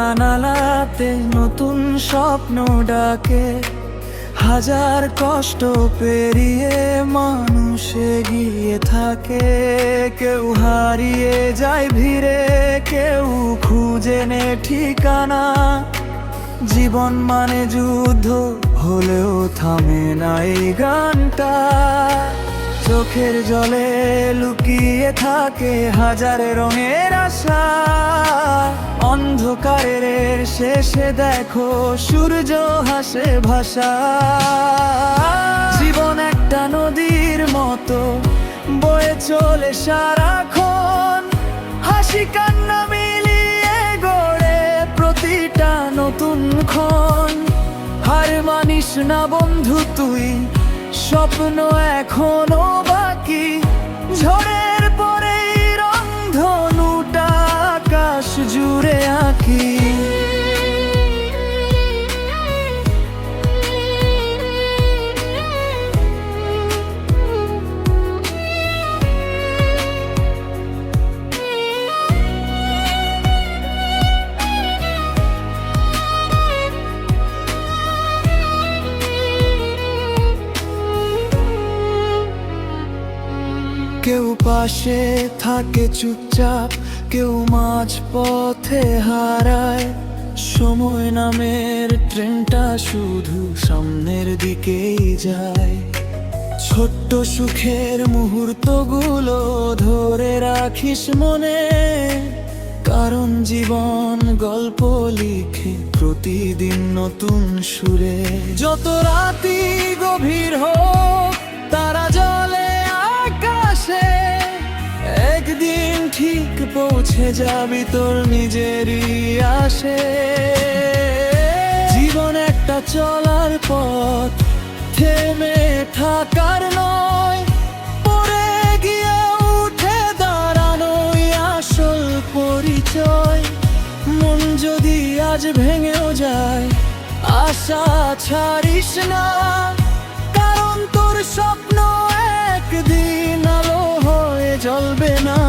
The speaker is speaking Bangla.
জানালাতে নতুন স্বপ্ন ডাকে। হাজার কষ্ট পেরিয়ে মানুষ এগিয়ে থাকে। কেউ হারিয়ে যায় ভিড়ে, কেউ খুঁজে নে ঠিকানা। জীবন মানে যুদ্ধ হলেও থামে না এই গানটা। চোখের জলে লুকিয়ে থাকে হাজার রঙের আশা। অন্ধকারের শেষে দেখো সূর্য হাসে ভাষা। জীবন একটা নদীর মতো বয়ে চলে সারাক্ষণ। হাসি কান্না মিলিয়ে গড়ে প্রতিটা নতুন ক্ষণ। হার মানিস না বন্ধু তুই, স্বপ্ন এখনো বাকি। ঝড়ের পরে রংধনুটা আকাশ জুড়ে আঁকি। কেউ পাশে থাকে চুপচাপ, কেউ মাঝ পথে হারায়। সময় নামের ট্রেনটা শুধু সামনের দিকেই যায়। ছোট্ট সুখের মুহূর্তগুলো ধরে রাখিস মনে, কারণ জীবন গল্প লিখে প্রতিদিন নতুন সুরে। যত রাতি গভীর হোক তারা জ্বলে আকাশে, একদিন ঠিক পৌঁছে যাবি তোর নিজেরই আসে। জীবন একটা চলার পথ, থেমে থাকার নয়। পড়ে গিয়ে উঠে দাঁড়ানোই আসল পরিচয়। মন যদি আজ ভেঙেও যায়, আশা ছাড়িস না, কারণ তোর স্বপ্ন একদিন আলো হয়ে জ্বলবে না।